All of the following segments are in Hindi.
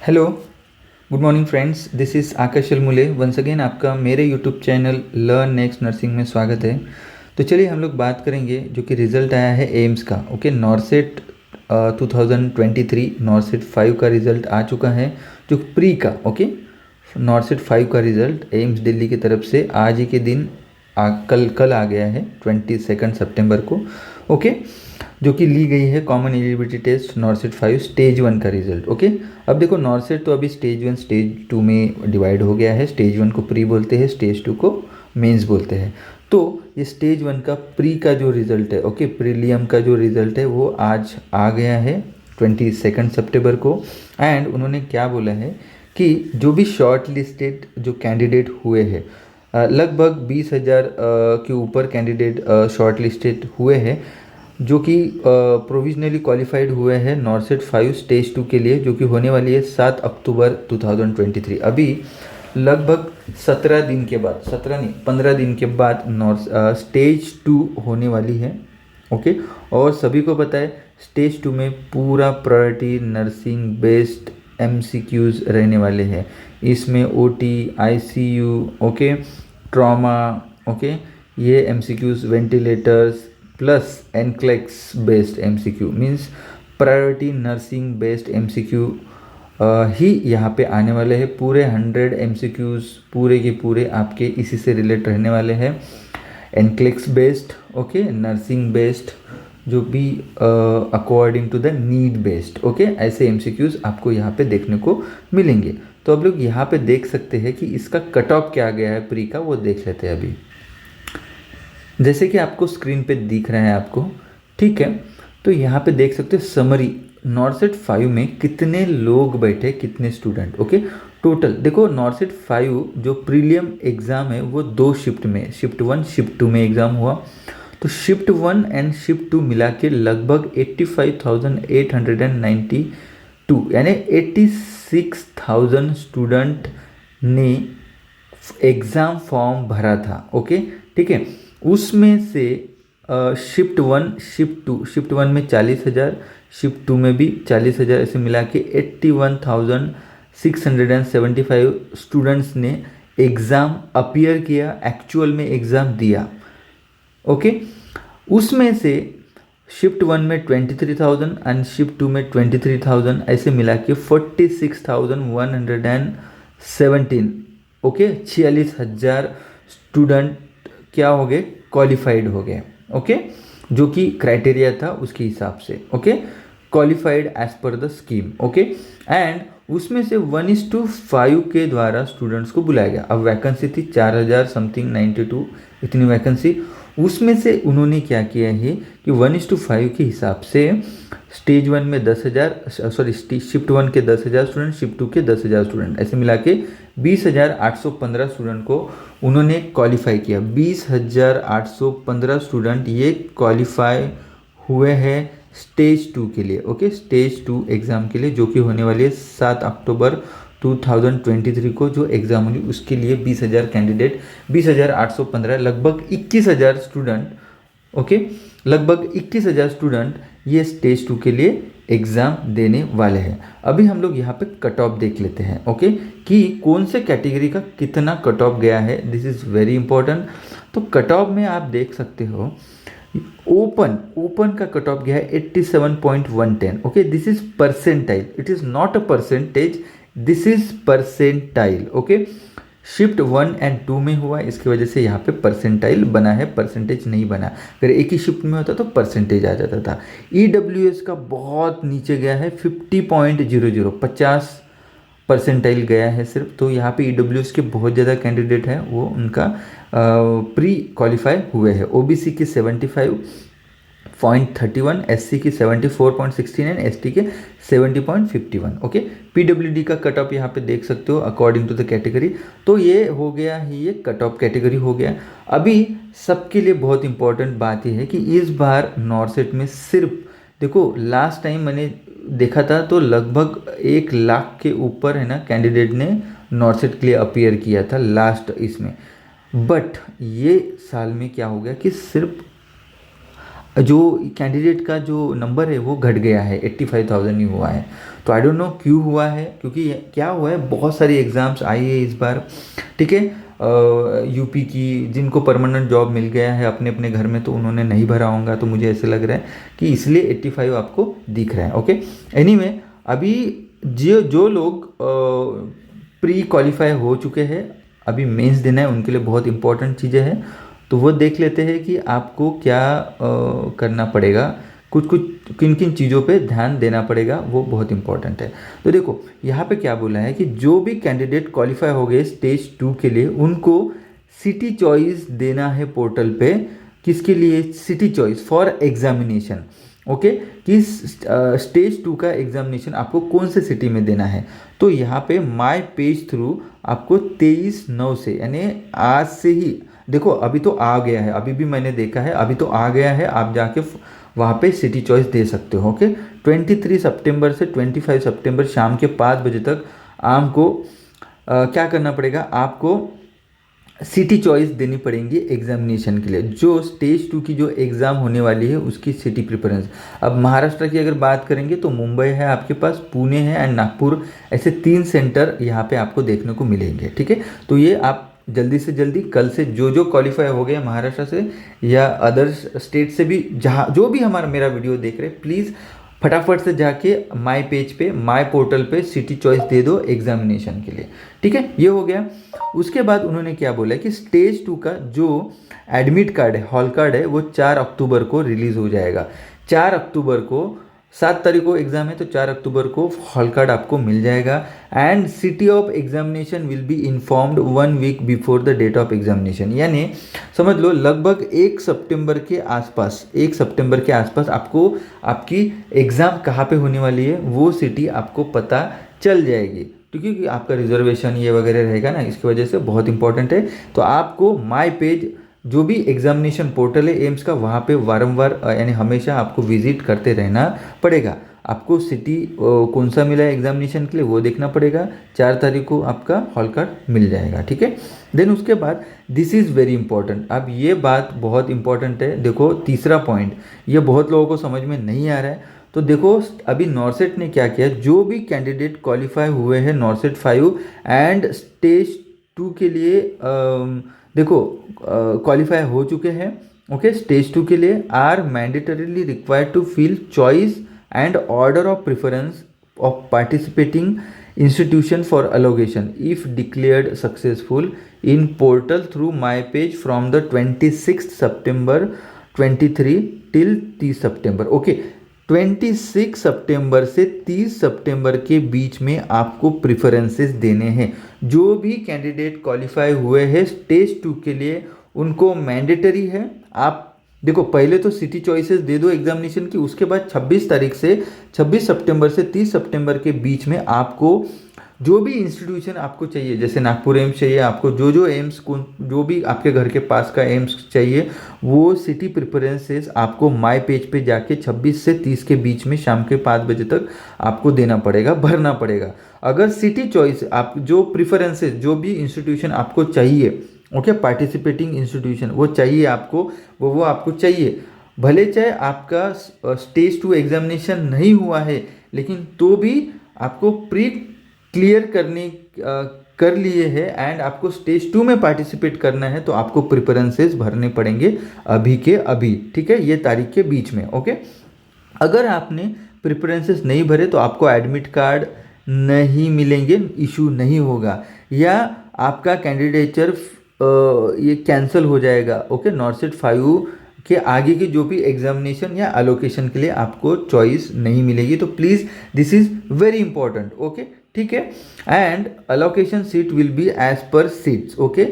Hello, good morning friends. This is Akash Almule. Once again आपका मेरे YouTube channel learn next nursing में स्वागत है। तो चलिए हम लोग बात करेंगे जो कि रिज़ल्ट आया है एम्स का। ओके, नॉर्सेट 2023 नॉर्सेट 5 का रिज़ल्ट आ चुका है, जो प्री का। ओके, नॉर्सेट 5 का रिज़ल्ट एम्स दिल्ली की तरफ से आज ही के दिन कल आ गया है 22 सितंबर को। ओके, जो कि ली गई है common eligibility test NORCET 5 stage 1 का रिजल्ट। ओके, अब देखो नॉर्सेट तो अभी स्टेज 1 स्टेज 2 में डिवाइड हो गया है। स्टेज 1 को प्री बोलते हैं, स्टेज 2 को मेंस बोलते हैं। तो ये स्टेज 1 का प्री का जो रिजल्ट है, ओके, प्रीलियम का जो रिजल्ट है वो आज आ गया है 22 सितंबर को। एंड उन्होंने क्या बोला है कि जो भी शॉर्ट लिस्टेड जो कैंडिडेट हुए हैं, लगभग 20,000 के ऊपर कैंडिडेट शॉर्ट लिस्टेड हुए हैं, जो कि प्रोविजनली क्वालिफाइड हुए हैं नॉर्सेट 5 स्टेज 2 के लिए, जो कि होने वाली है 7 अक्टूबर 2023। अभी लगभग 17 दिन के बाद, 17 नहीं 15 दिन के बाद स्टेज 2 होने वाली है। ओके, और सभी को पता है स्टेज 2 में पूरा प्रायोरिटी नर्सिंग बेस्ड MCQs रहने वाले हैं। इसमें OT, ICU, okay, trauma, okay, ये MCQs ventilators plus NCLEX based MCQ means priority nursing based MCQ ही यहाँ पे आने वाले हैं। पूरे 100 MCQs पूरे के पूरे आपके इसी से रिलेट रहने वाले हैं। NCLEX based, okay, nursing based, जो भी according to the need based, okay, ऐसे MCQs आपको यहाँ पे देखने को मिलेंगे। तो अब लोग यहाँ पे देख सकते हैं कि इसका कट ऑफ क्या गया है प्री का, वो देख लेते हैं अभी। जैसे कि आपको स्क्रीन पे दिख रहा है आपको, ठीक है। तो यहाँ पे देख सकते हो समरी, नॉर्सेट 5 में कितने लोग बैठे, कितने स्टूडेंट। ओके, टोटल देखो नॉर्सेट 5 जो प्रीलियम एग्ज़ाम है वो 2 शिफ्ट में, शिफ्ट 1 शिफ्ट 2 में एग्ज़ाम हुआ। तो शिफ्ट 1 एंड शिफ्ट 2 मिला के लगभग 85,892 यानी 86,000 स्टूडेंट ने एग्ज़ाम फॉर्म भरा था। ओके, ठीक है। उसमें से शिफ्ट 1 शिफ्ट 1 में 40,000, शिफ्ट 2 में भी 40,000, ऐसे मिला के 81,675 स्टूडेंट्स ने एग्ज़ाम अपीयर किया, एक्चुअल में एग्ज़ाम दिया। ओके, उसमें से शिफ्ट 1 में 23,000 एंड शिफ्ट 2 में 23,000, ऐसे मिला के 46,117, ओके, 46,000 स्टूडेंट क्या हो गए, क्वालिफाइड हो गए। ओके, जो कि क्राइटेरिया था उसके हिसाब से, okay, qualified as per the scheme. Okay, and उसमें से 1:5 के द्वारा स्टूडेंट्स को बुलाया गया। अब वैकेंसी थी 4,000 समथिंग 92, इतनी वैकेंसी। उसमें से उन्होंने क्या किया है कि 1:5 के हिसाब से स्टेज 1 में 10,000, सॉरी शिफ्ट 1 के 10,000 स्टूडेंट, शिफ्ट 2 के 10,000 स्टूडेंट, ऐसे मिला के 20,815 स्टूडेंट को उन्होंने क्वालिफाई किया। 20,815 स्टूडेंट ये क्वालिफाई हुए हैं स्टेज 2 के लिए। ओके, स्टेज 2 एग्ज़ाम के लिए, जो कि होने वाली है 7 अक्टूबर 2023 को जो एग्ज़ाम होगी उसके लिए 20,000 कैंडिडेट, 20,815, लगभग 21,000 स्टूडेंट, ओके, लगभग 21,000 स्टूडेंट ये स्टेज 2 के लिए एग्ज़ाम देने वाले हैं। अभी हम लोग यहाँ पे कट ऑफ देख लेते हैं, ओके, कि कौन से कैटेगरी का कितना कट ऑफ गया है। This is very important. तो कट ऑफ में आप देख सकते हो ओपन का कट ऑफ गया है 87.110। Okay, this is percentile, it is not a percentage, this is percentile. Okay, shift 1 and 2 में हुआ, इसकी वजह से यहाँ पे परसेंटाइल बना है, परसेंटेज नहीं बना। अगर एक ही शिफ्ट में होता तो परसेंटेज आ जाता था। EWS का बहुत नीचे गया है 50.00, 50 परसेंटाइल गया है सिर्फ। तो यहाँ पे EWS के बहुत ज़्यादा कैंडिडेट हैं, वो उनका प्री क्वालिफाई हुए हैं। OBC के 75.31, SC की 74.69, ST के 70.51। ओके, PWD का कट ऑफ यहाँ पे देख सकते हो अकॉर्डिंग टू द कैटेगरी। तो ये हो गया ही, ये कट ऑफ कैटेगरी हो गया। अभी सबके लिए बहुत इंपॉर्टेंट बात ये है कि इस बार नॉर्सेट में सिर्फ देखो, लास्ट टाइम मैंने देखा था तो लगभग 1 लाख के ऊपर है ना कैंडिडेट ने नॉर्सेट के लिए अपीयर किया था लास्ट इसमें। बट ये साल में क्या हो गया कि सिर्फ जो कैंडिडेट का जो नंबर है वो घट गया है, 85,000 ही हुआ है। तो आई डोंट नो क्यों हुआ है, क्योंकि क्या हुआ है, बहुत सारी एग्ज़ाम्स आई है इस बार, ठीक है। यूपी की जिनको परमानेंट जॉब मिल गया है अपने अपने घर में, तो उन्होंने नहीं भरा होगा, तो मुझे ऐसे लग रहा है कि इसलिए 85 आपको दिख रहा है। ओके, एनीवे अभी जो लोग प्री क्वालिफाई हो चुके हैं, अभी मेंस देना है, उनके लिए बहुत इंपॉर्टेंट चीज़ें हैं। तो वो देख लेते हैं कि आपको क्या करना पड़ेगा, कुछ कुछ किन किन चीज़ों पे ध्यान देना पड़ेगा, वो बहुत इंपॉर्टेंट है। तो देखो यहाँ पे क्या बोला है कि जो भी कैंडिडेट क्वालिफाई हो गए स्टेज 2 के लिए, उनको सिटी चॉइस देना है पोर्टल पे। किसके लिए? City choice for examination. Okay, कि स्टेज 2 का एग्जामिनेशन आपको कौन से सिटी में देना है। तो यहाँ पे माय पेज थ्रू आपको 23/9 से, यानी आज से ही, देखो अभी तो आ गया है, अभी भी मैंने देखा है, अभी तो आ गया है, आप जाके वहाँ पे सिटी चॉइस दे सकते हो। ओके, 23 सितंबर से 25 सितंबर शाम के 5 बजे तक आपको क्या करना पड़ेगा, आपको सिटी चॉइस देनी पड़ेगी एग्जामिनेशन के लिए। जो स्टेज 2 की जो एग्ज़ाम होने वाली है उसकी सिटी प्रिफरेंस। अब महाराष्ट्र की अगर बात करेंगे तो मुंबई है आपके पास, पुणे है एंड नागपुर, ऐसे 3 सेंटर यहाँ पे आपको देखने को मिलेंगे, ठीक है। तो ये आप जल्दी से जल्दी कल से जो क्वालिफाई हो गए महाराष्ट्र से या अदर स्टेट से भी, जहाँ जो भी हमारा मेरा वीडियो देख रहे हैं, प्लीज़ फटाफट से जाके माय पेज पे, माय पोर्टल पे सिटी चॉइस दे दो एग्जामिनेशन के लिए, ठीक है। ये हो गया। उसके बाद उन्होंने क्या बोला कि स्टेज 2 का जो एडमिट कार्ड है, हॉल कार्ड है, वो 4 अक्टूबर को रिलीज़ हो जाएगा। 4 अक्टूबर को, 7 तारीख को एग्ज़ाम है, तो 4 अक्टूबर को हॉल कार्ड आपको मिल जाएगा। And city of examination will be informed 1 week before the date of examination. यानी समझ लो लगभग 1 सितंबर के आसपास, 1 सितंबर के आसपास आपको आपकी एग्ज़ाम कहाँ पे होने वाली है वो सिटी आपको पता चल जाएगी, क्योंकि आपका रिजर्वेशन ये वगैरह रहेगा ना, इसकी वजह से बहुत इंपॉर्टेंट है। तो आपको माय पेज जो भी एग्जामिनेशन पोर्टल है एम्स का, वहाँ पे वारंवार यानी हमेशा आपको विजिट करते रहना पड़ेगा। आपको सिटी कौन सा मिला है एग्जामिनेशन के लिए वो देखना पड़ेगा। 4 तारीख को आपका हॉल कार्ड मिल जाएगा, ठीक है। देन उसके बाद दिस इज़ वेरी इंपॉर्टेंट। अब ये बात बहुत इंपॉर्टेंट है। देखो तीसरा पॉइंट, ये बहुत लोगों को समझ में नहीं आ रहा है। तो देखो अभी नॉर्सेट ने क्या किया, जो भी कैंडिडेट क्वालिफाई हुए हैं नॉर्सेट 5 एंड स्टेज 2 के लिए, देखो क्वालिफाई हो चुके हैं, ओके, स्टेज 2 के लिए, are mandatorily required to fill choice and order of preference of participating institution for allocation if declared successful in portal through my page from the 26th September 23 till 30 September. Okay, 26 सितंबर से 30 सितंबर के बीच में आपको प्रिफरेंसेस देने हैं। जो भी कैंडिडेट क्वालिफाई हुए हैं स्टेज 2 के लिए, उनको मैंडेटरी है। आप देखो पहले तो सिटी चॉइसेस दे दो एग्जामिनेशन की, उसके बाद 26 सितंबर से 30 सितंबर के बीच में आपको जो भी इंस्टीट्यूशन आपको चाहिए, जैसे नागपुर एम्स चाहिए आपको, जो एम्स जो भी आपके घर के पास का एम्स चाहिए, वो सिटी प्रिफरेंसेस आपको माय पेज पे जाके 26 से 30 के बीच में शाम के 5 बजे तक आपको देना पड़ेगा, भरना पड़ेगा। अगर सिटी चॉइस आप जो प्रिफरेंसेस, जो भी इंस्टीट्यूशन आपको चाहिए, ओके, पार्टिसिपेटिंग इंस्टीट्यूशन वो चाहिए आपको, वो आपको चाहिए, भले चाहे आपका स्टेज 2 एग्जामिनेशन नहीं हुआ है, लेकिन तो भी आपको प्री क्लियर कर लिए हैं एंड आपको स्टेज 2 में पार्टिसिपेट करना है, तो आपको प्रिफरेंसेस भरने पड़ेंगे अभी के अभी, ठीक है, ये तारीख के बीच में। ओके, अगर आपने प्रिफरेंसेस नहीं भरे तो आपको एडमिट कार्ड नहीं मिलेंगे, इशू नहीं होगा, या आपका कैंडिडेचर ये कैंसिल हो जाएगा। ओके, नॉर्सेट 5 के आगे की जो भी एग्जामिनेशन या अलोकेशन के लिए आपको चॉइस नहीं मिलेगी। तो please this is very important. Okay, ठीक है। And allocation seat will be as per seats. Okay,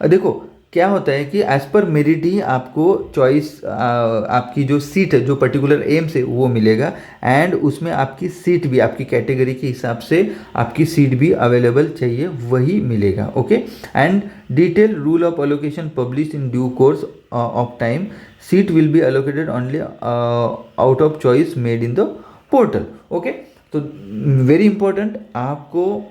देखो क्या होता है कि एज पर मेरिट ही आपको चॉइस, आपकी जो सीट है, जो पर्टिकुलर एम्स है वो मिलेगा, एंड उसमें आपकी सीट भी आपकी कैटेगरी के हिसाब से आपकी सीट भी अवेलेबल चाहिए, वही मिलेगा। Okay, and detail rule of allocation publish in due course of time, seat will B allocated only out of choice made in the portal. Okay, तो वेरी इंपॉर्टेंट, आपको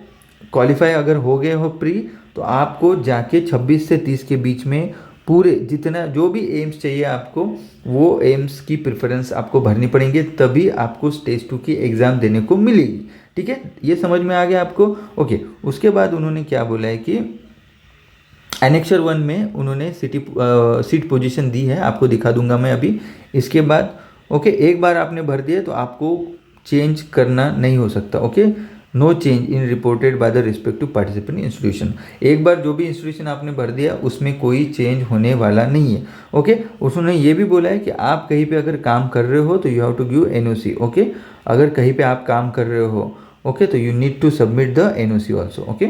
क्वालिफाई अगर हो गए हो प्री, तो आपको जाके 26 से 30 के बीच में पूरे जितना जो भी एम्स चाहिए आपको, वो एम्स की प्रेफरेंस आपको भरनी पड़ेंगे, तभी आपको स्टेज 2 की एग्ज़ाम देने को मिलेगी। ठीक है, ये समझ में आ गया आपको? ओके, उसके बाद उन्होंने क्या बोला है कि एनेक्चर 1 में उन्होंने सीट पोजीशन दी है, आपको दिखा दूंगा मैं अभी। इसके बाद ओके, एक बार आपने भर दिया तो आपको चेंज करना नहीं हो सकता। Okay, no change in reported by the respective participant institution. एक बार जो भी इंस्टीट्यूशन आपने भर दिया उसमें कोई चेंज होने वाला नहीं है। ओके, उसने ये भी बोला है कि आप कहीं पे अगर काम कर रहे हो तो you have to give NOC. Okay, अगर कहीं पे आप काम कर रहे हो ओके, तो you need to submit the NOC also. Okay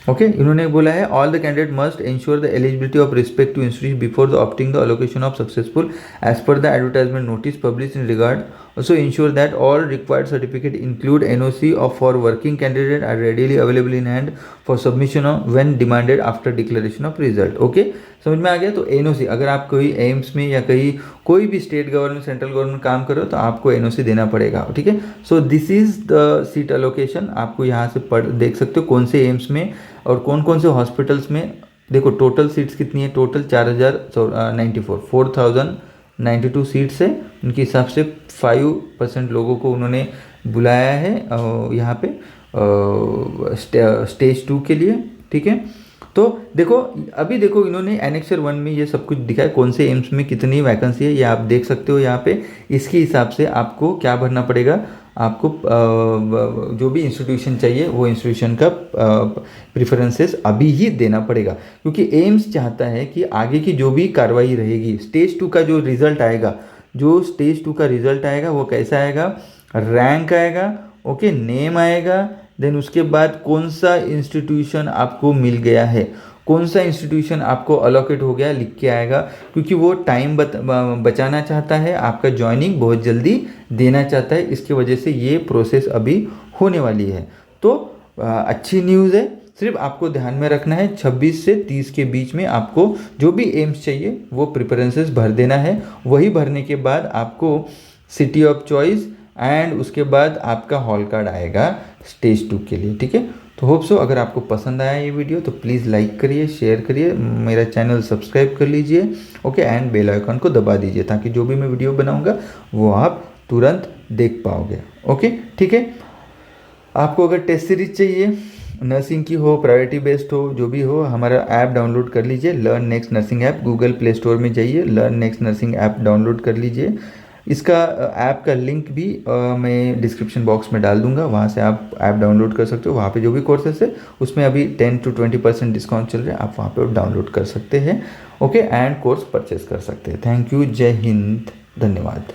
okay, इन्होंने बोला है all the candidate must ensure the eligibility of respective institution before the opting the allocation of successful as per the advertisement notice publish in regard. Also ensure that all required certificate include NOC of for working candidate are readily available in hand for submission when demanded after declaration of result. Okay, समझ में आ गया? तो NOC अगर आप कोई एम्स में या कहीं कोई भी स्टेट गवर्नमेंट सेंट्रल गवर्नमेंट काम करो तो आपको NOC देना पड़ेगा। ठीक है, so this is the seat allocation. आपको यहाँ से पढ़ देख सकते हो कौन से एम्स में और कौन कौन से हॉस्पिटल्स में। देखो टोटल सीट्स कितनी है, टोटल 4092 सीट्स है। उनके हिसाब से 5% लोगों को उन्होंने बुलाया है यहाँ पे स्टेज 2 के लिए। ठीक है, तो देखो अभी देखो इन्होंने एनेक्चर 1 में ये सब कुछ दिखाया, कौन से एम्स में कितनी वैकेंसी है ये आप देख सकते हो यहाँ पे। इसके हिसाब से आपको क्या भरना पड़ेगा, आपको जो भी इंस्टीट्यूशन चाहिए वो इंस्टीट्यूशन का प्रेफरेंसेस अभी ही देना पड़ेगा, क्योंकि एम्स चाहता है कि आगे की जो भी कार्रवाई रहेगी, स्टेज 2 का जो रिजल्ट आएगा, जो स्टेज 2 का रिजल्ट आएगा वो कैसा आएगा, रैंक आएगा, ओके, नेम आएगा, देन उसके बाद कौन सा इंस्टीट्यूशन आपको मिल गया है, कौन सा इंस्टीट्यूशन आपको अलोकेट हो गया लिख के आएगा, क्योंकि वो टाइम बचाना चाहता है, आपका ज्वाइनिंग बहुत जल्दी देना चाहता है। इसकी वजह से ये प्रोसेस अभी होने वाली है। तो अच्छी न्यूज़ है, सिर्फ आपको ध्यान में रखना है 26 से 30 के बीच में आपको जो भी एम्स चाहिए वो प्रेफरेंसेस भर देना है। वही भरने के बाद आपको सिटी ऑफ चॉइस एंड उसके बाद आपका हॉल कार्ड आएगा स्टेज 2 के लिए। ठीक है, तो होप सो अगर आपको पसंद आया ये वीडियो तो प्लीज़ लाइक करिए, शेयर करिए, मेरा चैनल सब्सक्राइब कर लीजिए। ओके, एंड बेल आइकन को दबा दीजिए ताकि जो भी मैं वीडियो बनाऊंगा वो आप तुरंत देख पाओगे। ओके, ठीक है, आपको अगर टेस्ट सीरीज चाहिए, नर्सिंग की हो, प्रायोरिटी बेस्ड हो, जो भी हो, हमारा ऐप डाउनलोड कर लीजिए, learn next nursing app. Google play store में जाइए, learn next nursing app download कर लीजिए। इसका ऐप का लिंक भी मैं डिस्क्रिप्शन बॉक्स में डाल दूंगा, वहाँ से आप ऐप डाउनलोड कर सकते हो। वहाँ पे जो भी कोर्सेस है उसमें अभी 10 to 20% डिस्काउंट चल रहा है, आप वहाँ पे डाउनलोड कर सकते हैं। ओके, एंड कोर्स परचेस कर सकते हैं। थैंक यू, जय हिंद, धन्यवाद।